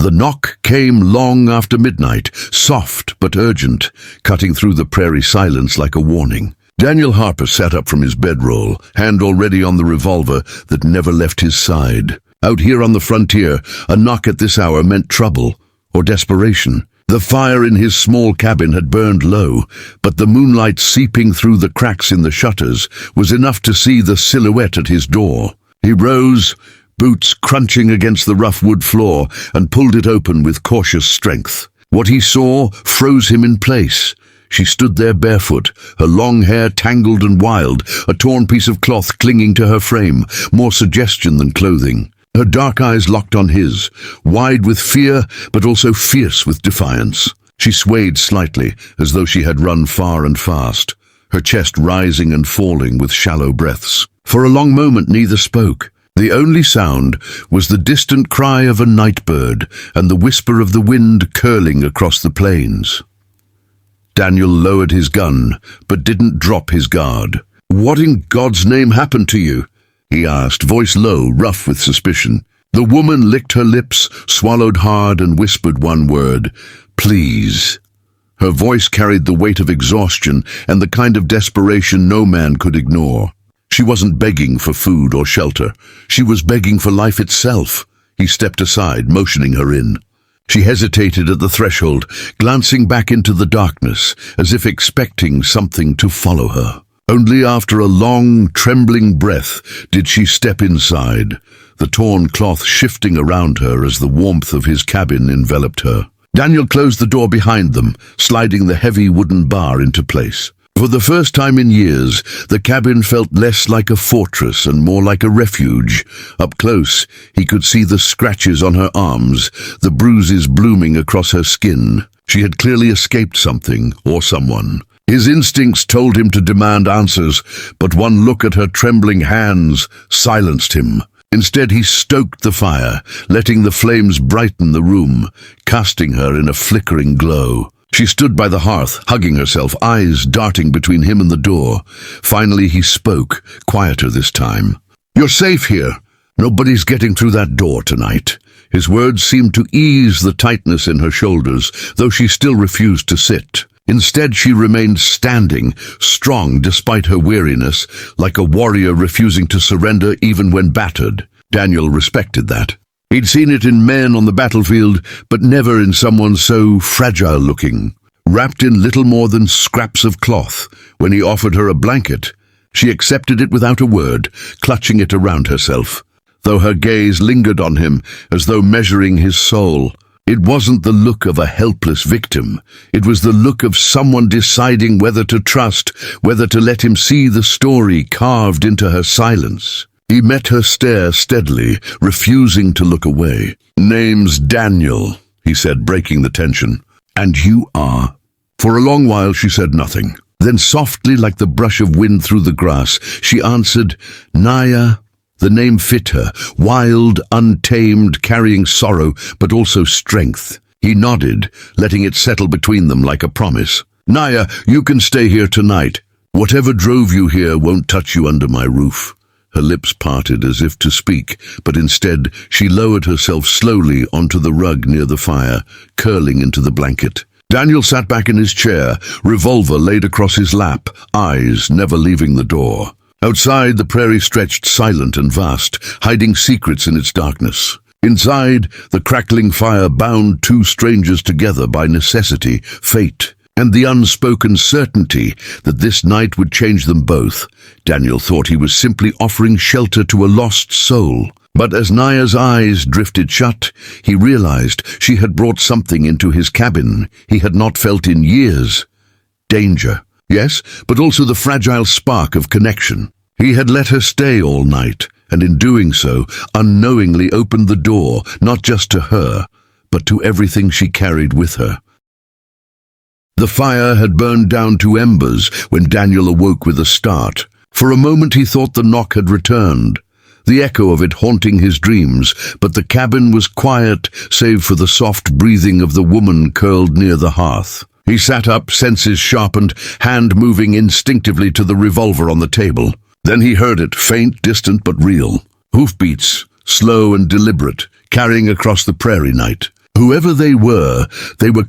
The knock came long after midnight, soft but urgent, cutting through the prairie silence like a warning. Daniel Harper sat up from his bedroll, hand already on the revolver that never left his side. Out here on the frontier, a knock at this hour meant trouble or desperation. The fire in his small cabin had burned low, but the moonlight seeping through the cracks in the shutters was enough to see the silhouette at his door. He rose, boots crunching against the rough wood floor, and pulled it open with cautious strength. What he saw froze him in place. She stood there barefoot, her long hair tangled and wild, a torn piece of cloth clinging to her frame, more suggestion than clothing. Her dark eyes locked on his, wide with fear but also fierce with defiance. She swayed slightly, as though she had run far and fast, her chest rising and falling with shallow breaths. For a long moment neither spoke. The only sound was the distant cry of a night bird and the whisper of the wind curling across the plains. Daniel lowered his gun, but didn't drop his guard. "What in God's name happened to you?" he asked, voice low, rough with suspicion. The woman licked her lips, swallowed hard, and whispered one word, "Please." Her voice carried the weight of exhaustion and the kind of desperation no man could ignore. She wasn't begging for food or shelter. She was begging for life itself. He stepped aside, motioning her in. She hesitated at the threshold, glancing back into the darkness, as if expecting something to follow her. Only after a long, trembling breath did she step inside, the torn cloth shifting around her as the warmth of his cabin enveloped her. Daniel closed the door behind them, sliding the heavy wooden bar into place. For the first time in years, the cabin felt less like a fortress and more like a refuge. Up close, he could see the scratches on her arms, the bruises blooming across her skin. She had clearly escaped something or someone. His instincts told him to demand answers, but one look at her trembling hands silenced him. Instead, he stoked the fire, letting the flames brighten the room, casting her in a flickering glow. She stood by the hearth, hugging herself, eyes darting between him and the door. Finally, he spoke, quieter this time. "You're safe here. Nobody's getting through that door tonight." His words seemed to ease the tightness in her shoulders, though she still refused to sit. Instead, she remained standing, strong despite her weariness, like a warrior refusing to surrender even when battered. Daniel respected that. He'd seen it in men on the battlefield, but never in someone so fragile-looking. Wrapped in little more than scraps of cloth, when he offered her a blanket, she accepted it without a word, clutching it around herself, though her gaze lingered on him as though measuring his soul. It wasn't the look of a helpless victim. It was the look of someone deciding whether to trust, whether to let him see the story carved into her silence. He met her stare steadily, refusing to look away. "Name's Daniel," he said, breaking the tension. "And you are?" For a long while she said nothing. Then softly, like the brush of wind through the grass, she answered, "Naya." The name fit her, wild, untamed, carrying sorrow, but also strength. He nodded, letting it settle between them like a promise. "Naya, you can stay here tonight. Whatever drove you here won't touch you under my roof." Her lips parted as if to speak, but instead she lowered herself slowly onto the rug near the fire, curling into the blanket. Daniel sat back in his chair, revolver laid across his lap, eyes never leaving the door. Outside, the prairie stretched silent and vast, hiding secrets in its darkness. Inside, the crackling fire bound two strangers together by necessity, fate, and the unspoken certainty that this night would change them both. Daniel thought he was simply offering shelter to a lost soul. But as Naya's eyes drifted shut, he realized she had brought something into his cabin he had not felt in years. Danger, yes, but also the fragile spark of connection. He had let her stay all night, and in doing so, unknowingly opened the door, not just to her, but to everything she carried with her. The fire had burned down to embers when Daniel awoke with a start. For a moment he thought the knock had returned, the echo of it haunting his dreams, but the cabin was quiet save for the soft breathing of the woman curled near the hearth. He sat up, senses sharpened, hand moving instinctively to the revolver on the table. Then he heard it, faint, distant, but real. Hoofbeats, slow and deliberate, carrying across the prairie night. Whoever they were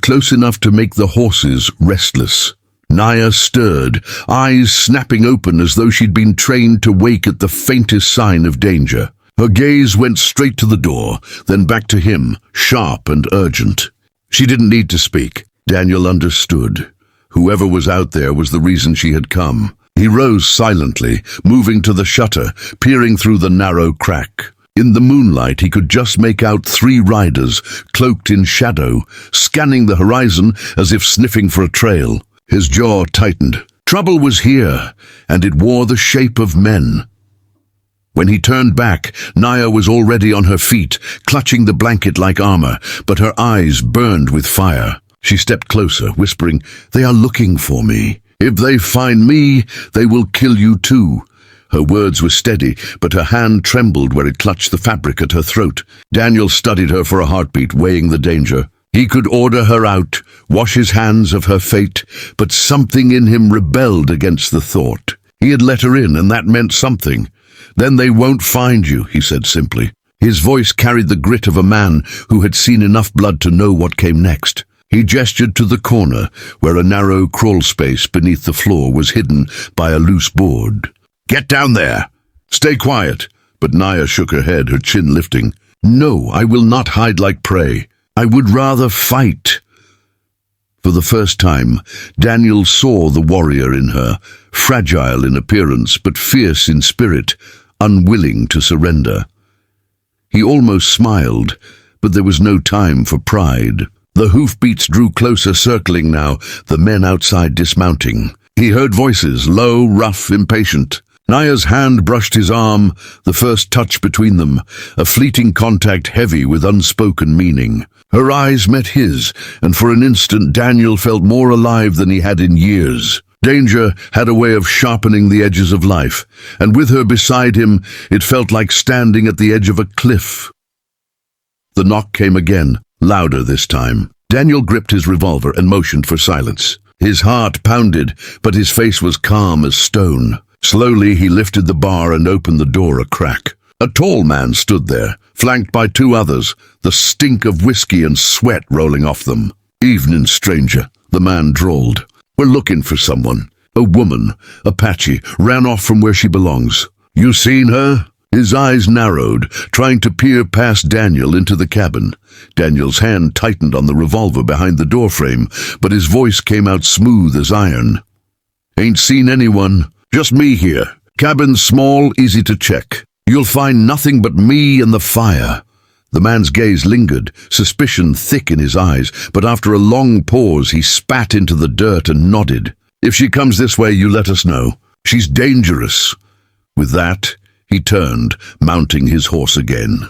close enough to make the horses restless. Naya stirred, eyes snapping open as though she'd been trained to wake at the faintest sign of danger. Her gaze went straight to the door, then back to him, sharp and urgent. She didn't need to speak. Daniel understood. Whoever was out there was the reason she had come. He rose silently, moving to the shutter, peering through the narrow crack. In the moonlight, he could just make out 3 riders, cloaked in shadow, scanning the horizon as if sniffing for a trail. His jaw tightened. Trouble was here, and it wore the shape of men. When he turned back, Naya was already on her feet, clutching the blanket like armor, but her eyes burned with fire. She stepped closer, whispering, "They are looking for me. If they find me, they will kill you too." Her words were steady, but her hand trembled where it clutched the fabric at her throat. Daniel studied her for a heartbeat, weighing the danger. He could order her out, wash his hands of her fate, but something in him rebelled against the thought. He had let her in, and that meant something. "Then they won't find you," he said simply. His voice carried the grit of a man who had seen enough blood to know what came next. He gestured to the corner, where a narrow crawl space beneath the floor was hidden by a loose board. "Get down there! Stay quiet!" But Naya shook her head, her chin lifting. "No, I will not hide like prey. I would rather fight." For the first time, Daniel saw the warrior in her, fragile in appearance but fierce in spirit, unwilling to surrender. He almost smiled, but there was no time for pride. The hoofbeats drew closer, circling now, the men outside dismounting. He heard voices, low, rough, impatient. Naya's hand brushed his arm, the first touch between them, a fleeting contact heavy with unspoken meaning. Her eyes met his, and for an instant Daniel felt more alive than he had in years. Danger had a way of sharpening the edges of life, and with her beside him, it felt like standing at the edge of a cliff. The knock came again, louder this time. Daniel gripped his revolver and motioned for silence. His heart pounded, but his face was calm as stone. Slowly he lifted the bar and opened the door a crack. A tall man stood there, flanked by 2 others, the stink of whiskey and sweat rolling off them. "Evening, stranger," the man drawled. "We're looking for someone. A woman, Apache, ran off from where she belongs. You seen her?" His eyes narrowed, trying to peer past Daniel into the cabin. Daniel's hand tightened on the revolver behind the doorframe, but his voice came out smooth as iron. "Ain't seen anyone. Just me here. Cabin small, easy to check. You'll find nothing but me and the fire." The man's gaze lingered, suspicion thick in his eyes, but after a long pause he spat into the dirt and nodded. "If she comes this way, you let us know. She's dangerous." With that, he turned, mounting his horse again.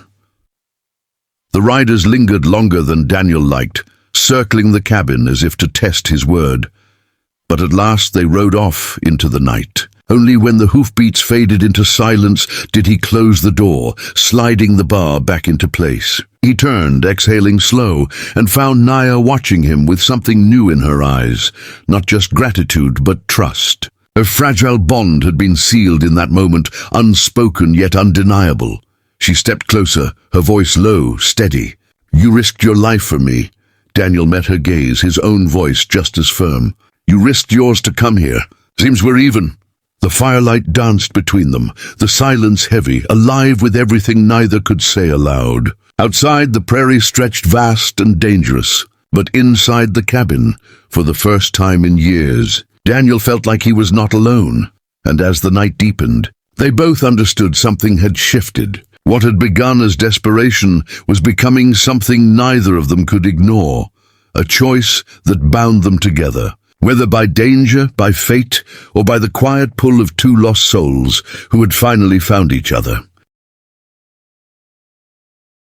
The riders lingered longer than Daniel liked, circling the cabin as if to test his word. But at last they rode off into the night. Only when the hoofbeats faded into silence did he close the door, sliding the bar back into place. He turned, exhaling slow, and found Naya watching him with something new in her eyes, not just gratitude but trust. A fragile bond had been sealed in that moment, unspoken yet undeniable. She stepped closer, her voice low, steady. "You risked your life for me." Daniel met her gaze, his own voice just as firm. "You risked yours to come here. Seems we're even." The firelight danced between them, the silence heavy, alive with everything neither could say aloud. Outside, the prairie stretched vast and dangerous, but inside the cabin, for the first time in years, Daniel felt like he was not alone. And as the night deepened, they both understood something had shifted. What had begun as desperation was becoming something neither of them could ignore, a choice that bound them together. Whether by danger, by fate, or by the quiet pull of 2 lost souls who had finally found each other.